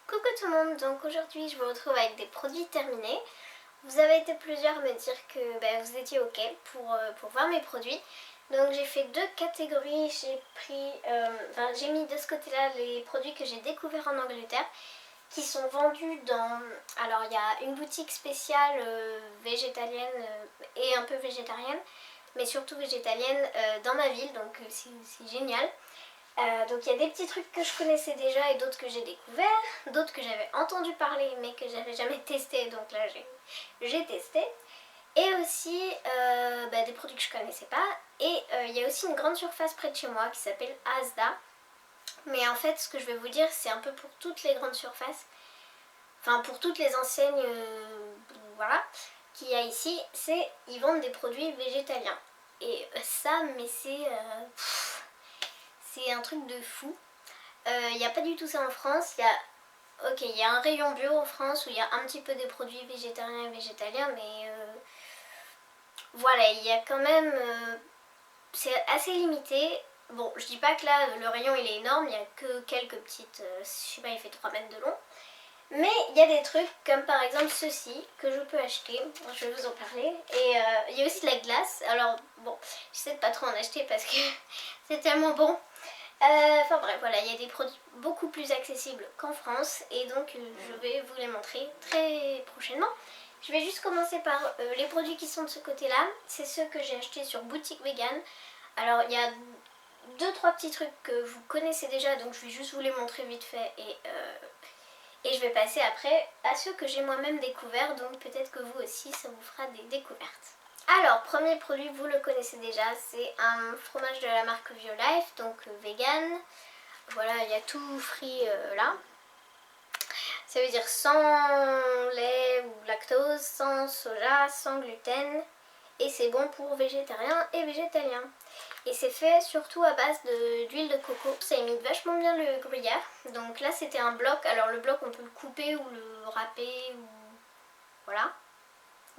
Coucou tout le monde, donc aujourd'hui je vous retrouve avec des produits terminés. Vous avez été plusieurs à me dire que vous étiez ok pour voir mes produits. Donc j'ai fait deux catégories, j'ai mis de ce côté-là les produits que j'ai découverts en Angleterre qui sont vendus dans... Alors il y a une boutique spéciale végétalienne et un peu végétarienne, mais surtout végétalienne dans ma ville, donc c'est génial. Donc il y a des petits trucs que je connaissais déjà et d'autres que j'ai découverts, d'autres que j'avais entendu parler mais que j'avais jamais testé, donc là j'ai testé. Et aussi des produits que je connaissais pas. Et il y a aussi une grande surface près de chez moi qui s'appelle Asda. Mais en fait ce que je vais vous dire c'est un peu pour toutes les grandes surfaces, enfin pour toutes les enseignes voilà, qu'il y a ici, c'est ils vendent des produits végétaliens. Et ça mais c'est un truc de fou. Il n'y a pas du tout ça en France. Il y a un rayon bio en France où il y a un petit peu des produits végétariens et végétaliens, mais voilà, il y a quand même... c'est assez limité. Bon, je dis pas que là, le rayon il est énorme, il n'y a que quelques petites... je sais pas, il fait 3 mètres de long. Mais il y a des trucs comme par exemple ceci que je peux acheter, je vais vous en parler. Et il y a aussi de la glace. Alors bon, j'essaie de pas trop en acheter parce que c'est tellement bon. Enfin bref, voilà, il y a des produits beaucoup plus accessibles qu'en France et donc je vais vous les montrer très prochainement. Je vais juste commencer par les produits qui sont de ce côté-là. C'est ceux que j'ai achetés sur Boutique Vegan. Alors il y a 2-3 petits trucs que vous connaissez déjà, donc je vais juste vous les montrer vite fait et je vais passer après à ceux que j'ai moi-même découverts, donc peut-être que vous aussi ça vous fera des découvertes. Alors, premier produit, vous le connaissez déjà, c'est un fromage de la marque Violife, donc vegan. Voilà, il y a tout free là. Ça veut dire sans lait ou lactose, sans soja, sans gluten. Et c'est bon pour végétariens et végétaliens. Et c'est fait surtout à base d'huile de coco. Ça imite vachement bien le gruyère. Donc là c'était un bloc. Alors le bloc on peut le couper ou le râper ou... Voilà.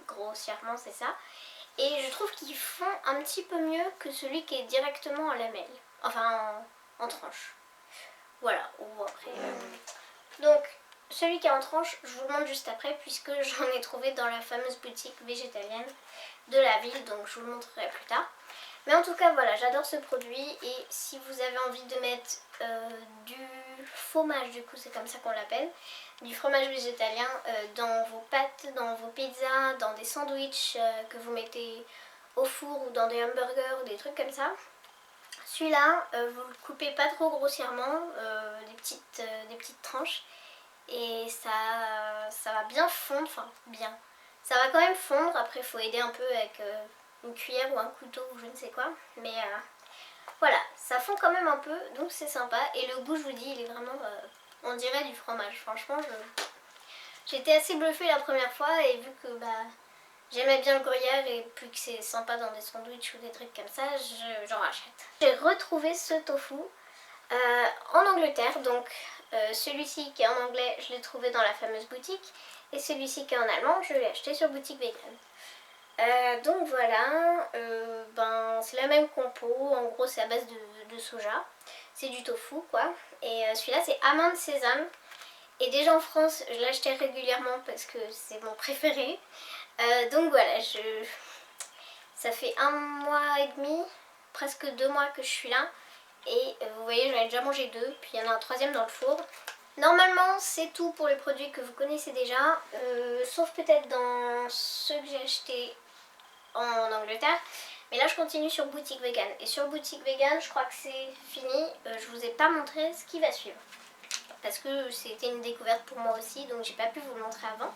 Grossièrement c'est ça. Et je trouve qu'ils font un petit peu mieux que celui qui est directement en lamelles. Enfin en tranche. Voilà. Ou après... Donc celui qui est en tranche, je vous le montre juste après puisque j'en ai trouvé dans la fameuse boutique végétalienne de la ville. Donc je vous le montrerai plus tard. Mais en tout cas voilà, j'adore ce produit et si vous avez envie de mettre du fromage, du coup c'est comme ça qu'on l'appelle, du fromage végétalien dans vos pâtes, dans vos pizzas, dans des sandwichs que vous mettez au four ou dans des hamburgers ou des trucs comme ça, celui-là vous le coupez pas trop grossièrement, des petites tranches et ça va bien fondre, enfin bien, ça va quand même fondre, après il faut aider un peu avec... une cuillère ou un couteau ou je ne sais quoi, mais voilà, ça fond quand même un peu, donc c'est sympa. Et le goût, je vous dis, il est vraiment, on dirait du fromage. Franchement, j'étais assez bluffée la première fois et vu que j'aimais bien le gruyère et puis que c'est sympa dans des sandwichs ou des trucs comme ça, j'en rachète. J'ai retrouvé ce tofu en Angleterre, donc celui-ci qui est en anglais, je l'ai trouvé dans la fameuse boutique, et celui-ci qui est en allemand, je l'ai acheté sur Boutique Vegan. Donc voilà, c'est la même compo, en gros c'est à base de soja, c'est du tofu quoi, et celui-là c'est amande sésame, et déjà en France je l'achetais régulièrement parce que c'est mon préféré, donc voilà, ça fait 1 mois et demi, presque 2 mois que je suis là, et vous voyez j'en ai déjà mangé 2, puis il y en a un troisième dans le four. Normalement c'est tout pour les produits que vous connaissez déjà, sauf peut-être dans ceux que j'ai achetés en Angleterre, mais là je continue sur Boutique Vegan et sur Boutique Vegan je crois que c'est fini. Je vous ai pas montré ce qui va suivre parce que c'était une découverte pour moi aussi, donc j'ai pas pu vous le montrer avant.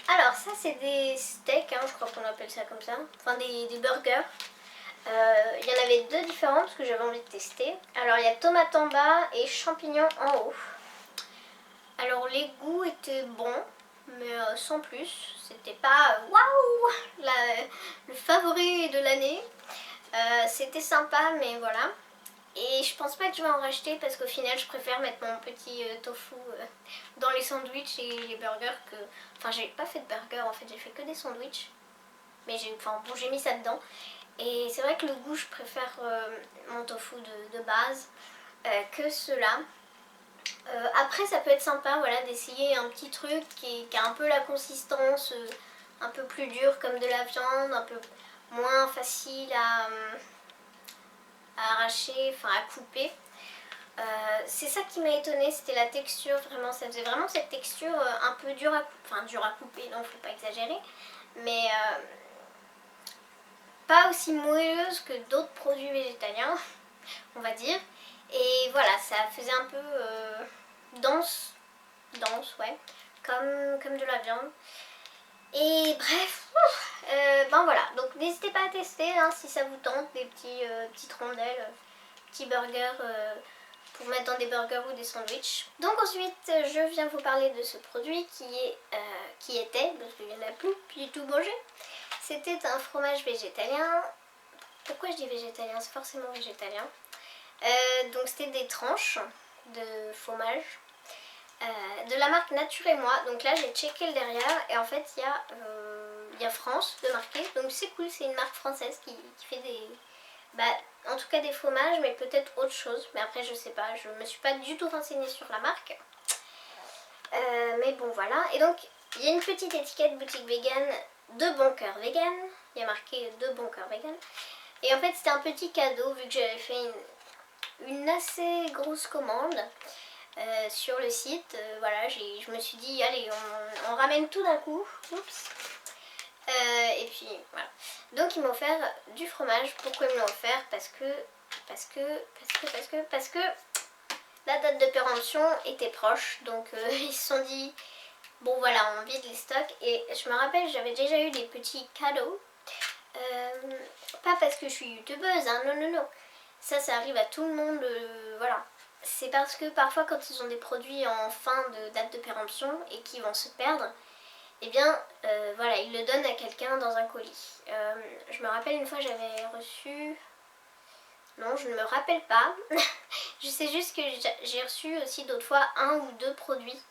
Alors ça c'est des steaks, je crois qu'on appelle ça comme ça, enfin des burgers. Il y en avait 2 différents parce que j'avais envie de tester. Alors il y a tomate en bas et champignons en haut. Alors les goûts étaient bons, mais sans plus, c'était pas waouh le favori de l'année. C'était sympa, mais voilà. Et je pense pas que je vais en racheter parce qu'au final je préfère mettre mon petit tofu dans les sandwichs et les burgers que... Enfin j'ai pas fait de burger en fait, j'ai fait que des sandwichs. Mais j'ai mis ça dedans. Et c'est vrai que le goût, je préfère mon tofu de base que ceux-là. Après ça peut être sympa voilà, d'essayer un petit truc qui a un peu la consistance un peu plus dure comme de la viande, un peu moins facile à arracher, enfin à couper. C'est ça qui m'a étonnée, c'était la texture, vraiment, ça faisait vraiment cette texture un peu dure à couper, enfin dure à couper, non faut pas exagérer, mais pas aussi moelleuse que d'autres produits végétaliens, on va dire. Et voilà, ça faisait un peu dense, ouais, comme de la viande. Et bref, ben voilà, donc n'hésitez pas à tester hein, si ça vous tente, des petites rondelles, petits burgers pour mettre dans des burgers ou des sandwichs. Donc ensuite, je viens vous parler de ce produit qui était, parce qu'il n'y en a plus du tout mangé, c'était un fromage végétalien. Pourquoi je dis végétalien? C'est forcément végétalien. Donc c'était des tranches de fromage de la marque Nature et Moi. Donc là j'ai checké le derrière et en fait il y a France de marqué. Donc c'est cool, c'est une marque française qui fait des... en tout cas des fromages, mais peut-être autre chose. Mais après je sais pas, je me suis pas du tout renseignée sur la marque. Mais bon voilà. Et donc il y a une petite étiquette boutique vegan de Bon Cœur Vegan. Il y a marqué de Bon Cœur Vegan. Et en fait c'était un petit cadeau vu que j'avais fait une assez grosse commande sur le site. Voilà, je me suis dit allez on ramène tout d'un coup. Oups. Et puis voilà. Donc ils m'ont offert du fromage. Pourquoi ils me l'ont offert? Parce que la date de péremption était proche. Donc ils se sont dit bon voilà on vide les stocks. Et je me rappelle j'avais déjà eu des petits cadeaux. Pas parce que je suis youtubeuse, hein, non. Ça arrive à tout le monde, voilà. C'est parce que parfois quand ils ont des produits en fin de date de péremption et qui vont se perdre, eh bien voilà, ils le donnent à quelqu'un dans un colis. Je me rappelle une fois j'avais reçu... Non, je ne me rappelle pas. Je sais juste que j'ai reçu aussi d'autres fois un ou deux produits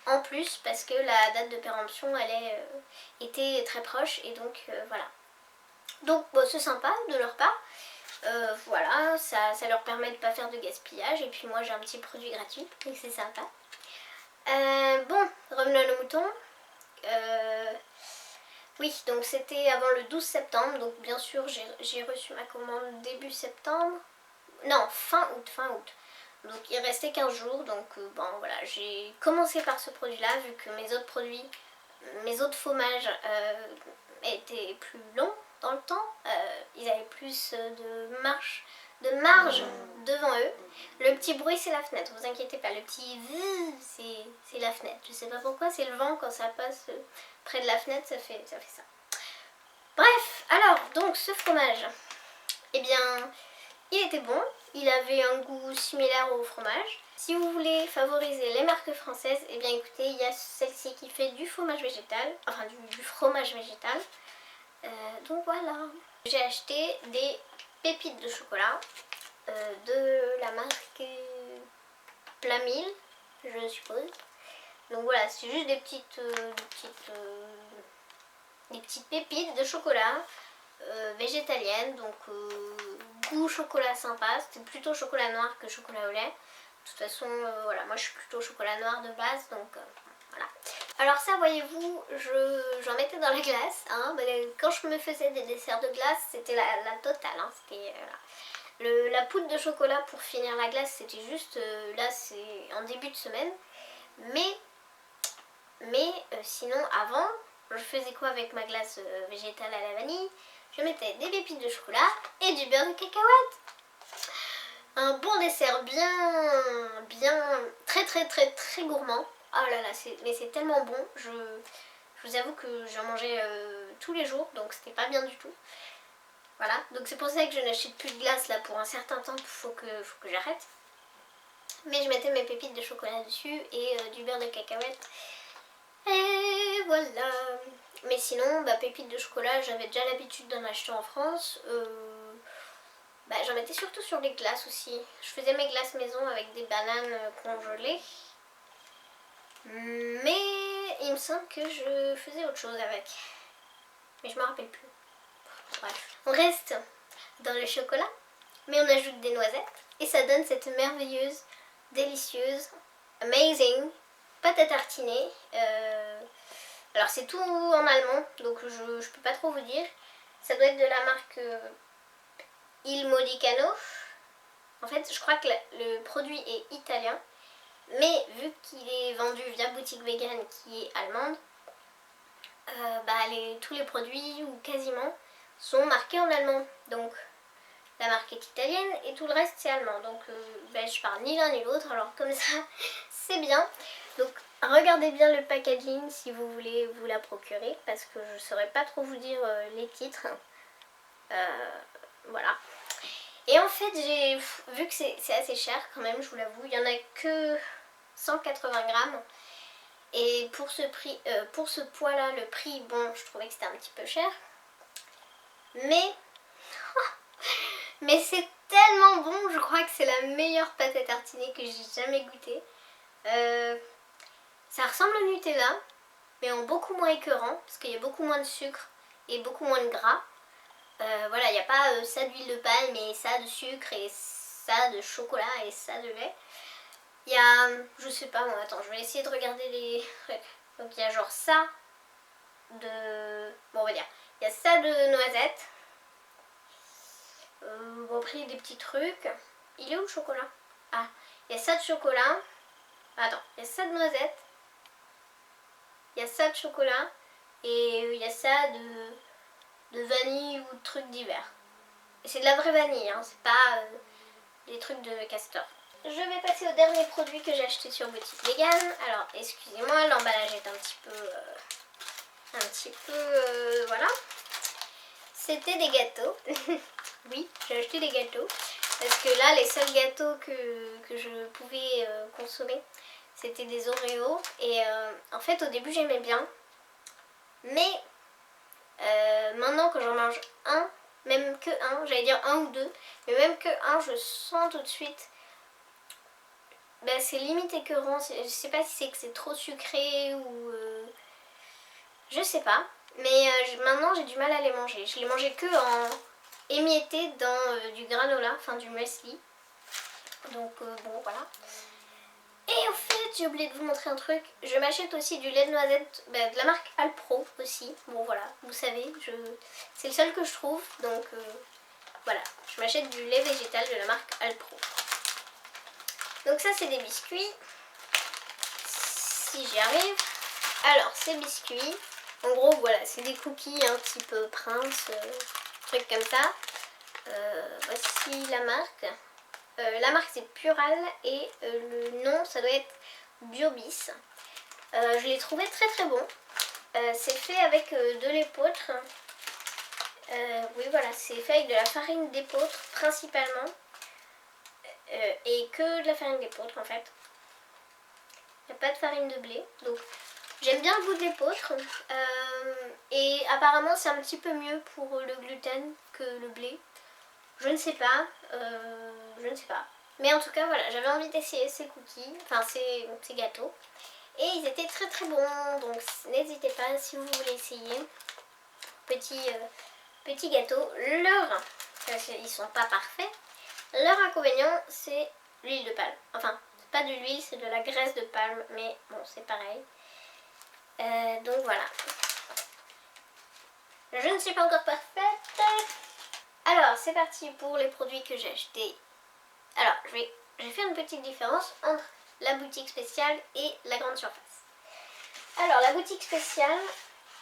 en plus parce que la date de péremption était très proche et donc voilà. Donc bon, c'est sympa de leur part. Voilà, ça leur permet de ne pas faire de gaspillage. Et puis moi j'ai un petit produit gratuit, donc c'est sympa. Bon, revenons à nos moutons. Oui, donc c'était avant le 12 septembre. Donc bien sûr j'ai reçu ma commande début septembre. Non, fin août. Donc il restait 15 jours. Donc bon voilà, j'ai commencé par ce produit-là vu que mes autres fromages étaient plus longs dans le temps, ils avaient plus de marge devant eux. Le petit bruit c'est la fenêtre, vous inquiétez pas, le petit c'est la fenêtre. Je sais pas pourquoi, c'est le vent quand ça passe près de la fenêtre, ça fait ça. Bref, alors donc ce fromage, eh bien il était bon, il avait un goût similaire au fromage. Si vous voulez favoriser les marques françaises, eh bien écoutez, il y a celle-ci qui fait du fromage végétal, enfin du fromage végétal. Donc voilà. J'ai acheté des pépites de chocolat de la marque Plamil, je suppose. Donc voilà, c'est juste des petites pépites de chocolat végétaliennes. Donc goût chocolat sympa, c'était plutôt chocolat noir que chocolat au lait. De toute façon, voilà, moi je suis plutôt chocolat noir de base, donc voilà. Alors ça, voyez-vous, j'en mettais dans la glace. Hein, quand je me faisais des desserts de glace, c'était la totale. Hein, c'était la poudre de chocolat pour finir la glace, c'était juste, là c'est en début de semaine. Mais sinon, avant, je faisais quoi avec ma glace végétale à la vanille? Je mettais des pépites de chocolat et du beurre de cacahuète. Un bon dessert bien, très gourmand. Oh là là, mais c'est tellement bon. Je vous avoue que j'en mangeais tous les jours, donc c'était pas bien du tout. Voilà, donc c'est pour ça que je n'achète plus de glace là pour un certain temps, faut que j'arrête. Mais je mettais mes pépites de chocolat dessus et du beurre de cacahuète. Et voilà. Mais sinon, pépites de chocolat, j'avais déjà l'habitude d'en acheter en France. J'en mettais surtout sur les glaces aussi. Je faisais mes glaces maison avec des bananes congelées. Mais il me semble que je faisais autre chose avec. Mais je me rappelle plus. Bref. On reste dans le chocolat, mais on ajoute des noisettes. Et ça donne cette merveilleuse, délicieuse Amazing pâte à tartiner. Alors c'est tout en allemand, donc je peux pas trop vous dire. Ça doit être de la marque Il Modicano. En fait, je crois que le produit est italien, mais vu qu'il est vendu via boutique vegan qui est allemande, tous les produits, ou quasiment, sont marqués en allemand. Donc la marque est italienne et tout le reste c'est allemand. Donc je parle ni l'un ni l'autre, alors comme ça c'est bien. Donc regardez bien le packaging si vous voulez vous la procurer, parce que je ne saurais pas trop vous dire les titres. Voilà. Et en fait j'ai vu que c'est assez cher quand même, je vous l'avoue. Il n'y en a que 180 grammes. Et pour ce prix, pour ce poids là, le prix, bon, je trouvais que c'était un petit peu cher. Mais c'est tellement bon, je crois que c'est la meilleure pâte à tartiner que j'ai jamais goûtée. Ça ressemble au Nutella, mais en beaucoup moins écœurant, parce qu'il y a beaucoup moins de sucre et beaucoup moins de gras. Voilà, il n'y a pas ça d'huile de palme et ça de sucre et ça de chocolat et ça de lait. Il y a, je sais pas, bon, attends, je vais essayer de regarder les trucs. Donc il y a genre ça de, bon on va dire, il y a ça de noisettes. Bon, après des petits trucs. Il est où le chocolat? Ah, il y a ça de chocolat. Attends, il y a ça de noisettes. Il y a ça de chocolat. Et il y a ça de vanille ou de trucs divers. Et c'est de la vraie vanille, hein, c'est pas des trucs de castor. Je vais passer au dernier produit que j'ai acheté sur boutique vegan. Alors, excusez-moi, l'emballage est un petit peu, voilà. C'était des gâteaux. Oui, j'ai acheté des gâteaux. Parce que là, les seuls gâteaux que je pouvais consommer, c'était des Oreos. Et en fait, au début, j'aimais bien. Mais maintenant, quand j'en mange un, même que un, j'allais dire un ou deux, mais même que un, je sens tout de suite, c'est limite écœurant. Je sais pas si c'est que c'est trop sucré ou... je sais pas. Mais maintenant, j'ai du mal à les manger. Je les mangeais que en émietté dans du granola, enfin du muesli. Donc bon, voilà. Et en fait, j'ai oublié de vous montrer un truc. Je m'achète aussi du lait de noisette de la marque Alpro aussi. Bon voilà, vous savez, c'est le seul que je trouve. Donc voilà, je m'achète du lait végétal de la marque Alpro. Donc ça, c'est des biscuits. Si j'y arrive. Alors, ces biscuits, en gros, voilà, c'est des cookies un petit peu Prince, trucs comme ça. Voici la marque. La marque c'est Pural et le nom ça doit être Biobis. Je l'ai trouvé très très bon. C'est fait avec de l'épeautre. Oui voilà, c'est fait avec de la farine d'épeautre principalement. Et que de la farine d'épeautre en fait. Il n'y a pas de farine de blé. Donc j'aime bien le goût de l'épeautre. Et apparemment c'est un petit peu mieux pour le gluten que le blé. Je ne sais pas, je ne sais pas. Mais en tout cas, voilà, j'avais envie d'essayer ces cookies, enfin ces gâteaux. Et ils étaient très très bons, donc n'hésitez pas si vous voulez essayer. Petit gâteau. Parce qu'ils sont pas parfaits, leur inconvénient c'est l'huile de palme. Enfin, c'est pas de l'huile, c'est de la graisse de palme, mais bon, c'est pareil. Donc voilà. Je ne suis pas encore parfaite. Alors, c'est parti pour les produits que j'ai achetés. Alors, j'ai fait une petite différence entre la boutique spéciale et la grande surface. Alors, la boutique spéciale,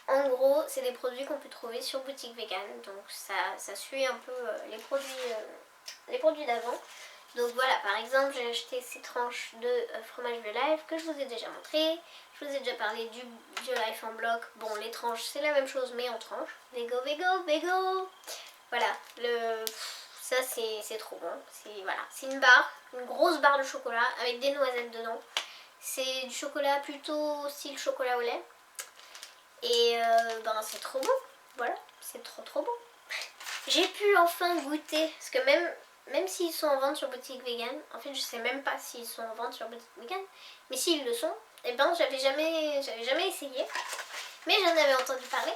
en gros, c'est des produits qu'on peut trouver sur boutique vegan. Donc, ça suit un peu les produits d'avant. Donc voilà, par exemple, j'ai acheté ces tranches de fromage BioLife que je vous ai déjà montré. Je vous ai déjà parlé du BioLife en bloc. Bon, les tranches, c'est la même chose, mais en tranches. Vego, vego, vego. Voilà, ça c'est trop bon. C'est une barre, une grosse barre de chocolat avec des noisettes dedans. C'est du chocolat plutôt style chocolat au lait. Et c'est trop bon. Voilà, c'est trop bon. J'ai pu enfin goûter, parce que même s'ils sont en vente sur boutique vegan, en fait je sais même pas s'ils sont en vente sur boutique vegan, mais s'ils le sont, j'avais jamais essayé, mais j'en avais entendu parler.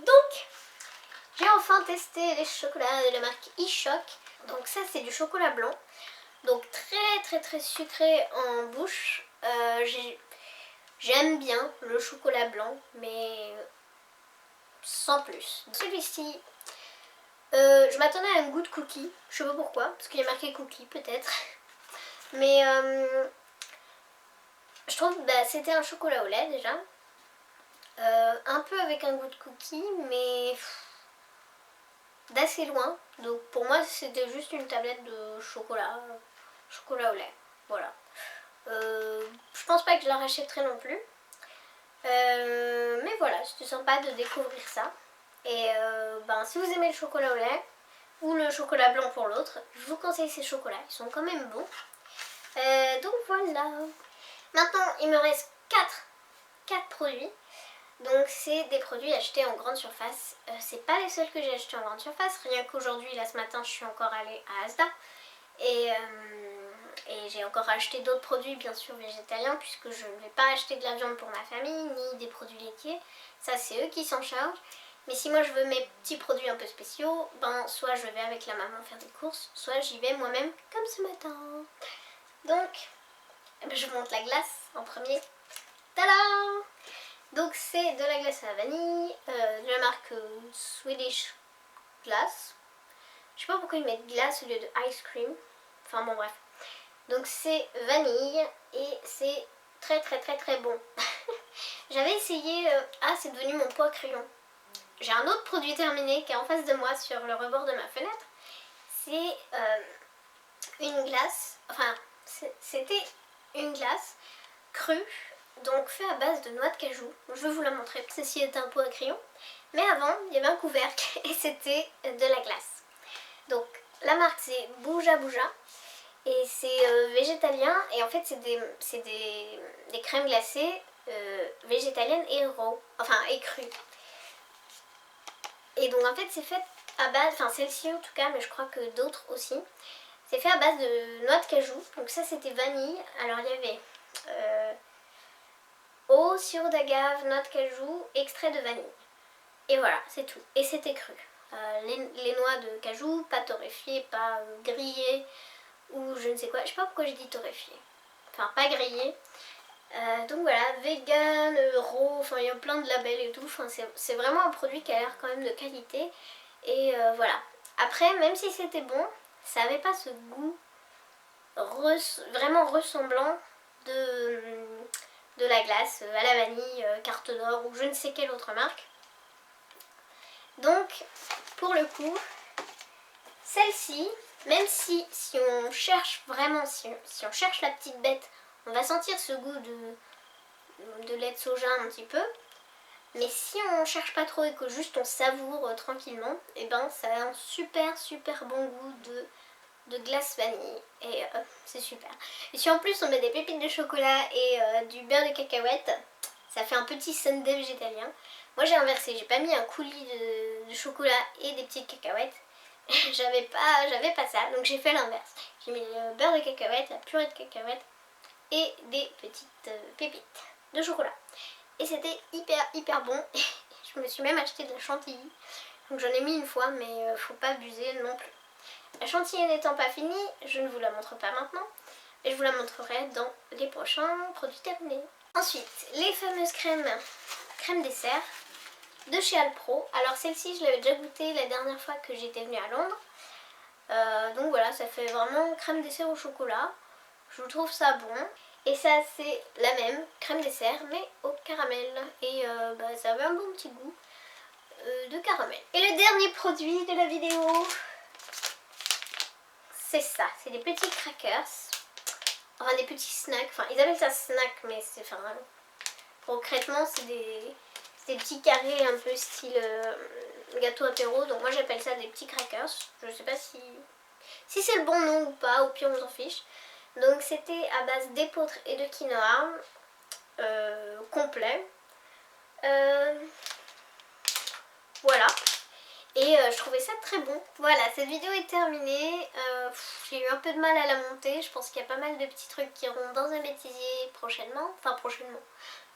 Donc j'ai enfin testé les chocolats de la marque e-Choc. Donc ça c'est du chocolat blanc. Donc très sucré en bouche. J'aime bien le chocolat blanc, mais sans plus. Celui-ci, je m'attendais à un goût de cookie. Je sais pas pourquoi, parce qu'il y a marqué cookie peut-être. Mais je trouve que c'était un chocolat au lait déjà. Un peu avec un goût de cookie, mais d'assez loin. Donc pour moi c'était juste une tablette de chocolat au lait. Voilà. Je pense pas que je la rachèterai non plus. Mais voilà, c'était sympa de découvrir ça. Et si vous aimez le chocolat au lait ou le chocolat blanc pour l'autre, je vous conseille ces chocolats, ils sont quand même bons. Donc voilà. Maintenant il me reste 4 produits. Donc c'est des produits achetés en grande surface. C'est pas les seuls que j'ai achetés en grande surface. Rien qu'aujourd'hui, là ce matin, je suis encore allée à Asda. Et j'ai encore acheté d'autres produits bien sûr végétaliens, puisque je ne vais pas acheter de la viande pour ma famille, ni des produits laitiers. Ça c'est eux qui s'en chargent. Mais si moi je veux mes petits produits un peu spéciaux, soit je vais avec la maman faire des courses, soit j'y vais moi-même comme ce matin. Donc je monte la glace en premier. Tadam! Donc c'est de la glace à la vanille, de la marque Swedish Glass. Je sais pas pourquoi ils mettent glace au lieu de ice cream. Enfin bon bref. Donc c'est vanille et c'est très bon. J'avais essayé... c'est devenu mon pot à crayon. J'ai un autre produit terminé qui est en face de moi sur le rebord de ma fenêtre. C'est une glace... Enfin, c'était une glace crue, donc fait à base de noix de cajou. Je vais vous la montrer. Ceci est un pot à crayon. Mais avant, il y avait un couvercle et c'était de la glace. Donc la marque c'est Bouja Bouja. Et c'est végétalien. Et en fait c'est des crèmes glacées végétaliennes et raw. Enfin et crues. Et donc en fait c'est fait à base, enfin celle-ci en tout cas, mais je crois que d'autres aussi. C'est fait à base de noix de cajou. Donc ça c'était vanille. Alors il y avait eau, sirop d'agave, noix de cajou, extrait de vanille. Et voilà, c'est tout. Et c'était cru. Les noix de cajou, pas torréfiées, pas grillées ou je ne sais quoi. Je sais pas pourquoi j'ai dit torréfiées. Enfin, pas grillées. Donc voilà, vegan, raw, enfin il y a plein de labels et tout. Enfin, c'est vraiment un produit qui a l'air quand même de qualité. Et voilà. Après, même si c'était bon, ça n'avait pas ce goût vraiment ressemblant de la glace à la vanille, Carte d'Or ou je ne sais quelle autre marque. Donc, pour le coup, celle-ci, même si on cherche vraiment, si on cherche la petite bête, on va sentir ce goût de lait de soja un petit peu. Mais si on cherche pas trop et que juste on savoure tranquillement, et ça a un super bon goût de glace vanille. Et c'est super. Et si en plus on met des pépites de chocolat et du beurre de cacahuète, ça fait un petit sundae végétalien. Moi j'ai inversé, j'ai pas mis un coulis de chocolat et des petites cacahuètes. j'avais pas ça, donc j'ai fait l'inverse. J'ai mis le beurre de cacahuète, la purée de cacahuète et des petites pépites de chocolat. Et c'était hyper bon. Je me suis même acheté de la chantilly. Donc j'en ai mis une fois, mais faut pas abuser non plus. La chantilly n'étant pas finie, je ne vous la montre pas maintenant. Et je vous la montrerai dans les prochains produits terminés. Ensuite, les fameuses crèmes dessert de chez Alpro. Alors celle-ci, je l'avais déjà goûtée la dernière fois que j'étais venue à Londres. Donc voilà, ça fait vraiment crème dessert au chocolat. Je trouve ça bon. Et ça c'est la même crème dessert mais au caramel. Et ça avait un bon petit goût de caramel. Et le dernier produit de la vidéo, c'est ça. C'est des petits crackers. Enfin des petits snacks. Enfin ils appellent ça snack mais c'est... Enfin, concrètement c'est des petits carrés un peu style gâteau apéro. Donc moi j'appelle ça des petits crackers. Je sais pas si c'est le bon nom ou pas. Au pire on s'en fiche. Donc c'était à base d'épeautre et de quinoa complet. Voilà. Et je trouvais ça très bon. Voilà, cette vidéo est terminée. J'ai eu un peu de mal à la monter. Je pense qu'il y a pas mal de petits trucs qui iront dans un bêtisier prochainement. Enfin prochainement.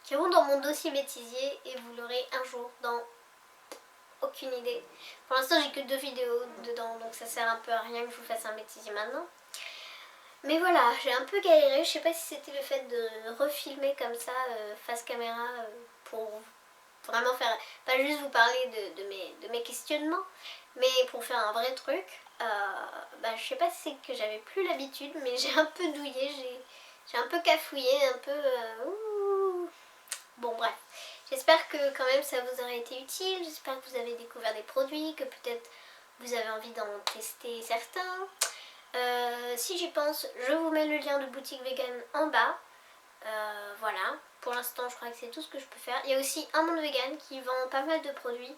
Qui iront dans mon dossier bêtisier et vous l'aurez un jour dans... Aucune idée. Pour l'instant j'ai que 2 vidéos dedans. Donc ça sert un peu à rien que je vous fasse un bêtisier maintenant. Mais voilà, j'ai un peu galéré, je sais pas si c'était le fait de refilmer comme ça face caméra pour vraiment faire, pas juste vous parler de mes questionnements, mais pour faire un vrai truc. Je sais pas si c'est que j'avais plus l'habitude, mais j'ai un peu douillé, j'ai un peu cafouillé, un peu... Bon bref, j'espère que quand même ça vous aura été utile, j'espère que vous avez découvert des produits, que peut-être vous avez envie d'en tester certains. Si j'y pense, je vous mets le lien de boutique vegan en bas. Voilà, pour l'instant je crois que c'est tout ce que je peux faire. Il y a aussi un monde vegan qui vend pas mal de produits,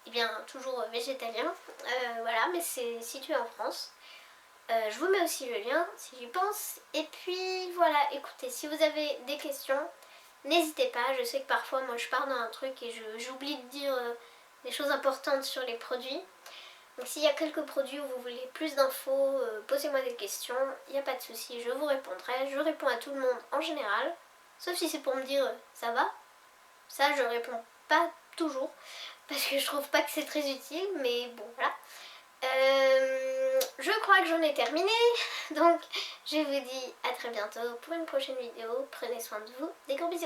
et bien toujours végétaliens, voilà, mais c'est situé en France. Je vous mets aussi le lien si j'y pense. Et puis voilà, écoutez, si vous avez des questions, n'hésitez pas. Je sais que parfois moi je pars dans un truc et j'oublie de dire des choses importantes sur les produits. Donc s'il y a quelques produits où vous voulez plus d'infos, posez-moi des questions, il n'y a pas de souci, je vous répondrai. Je réponds à tout le monde en général, sauf si c'est pour me dire ça va. Ça je réponds pas toujours, parce que je trouve pas que c'est très utile, mais bon voilà. Je crois que j'en ai terminé, donc je vous dis à très bientôt pour une prochaine vidéo. Prenez soin de vous, des gros bisous.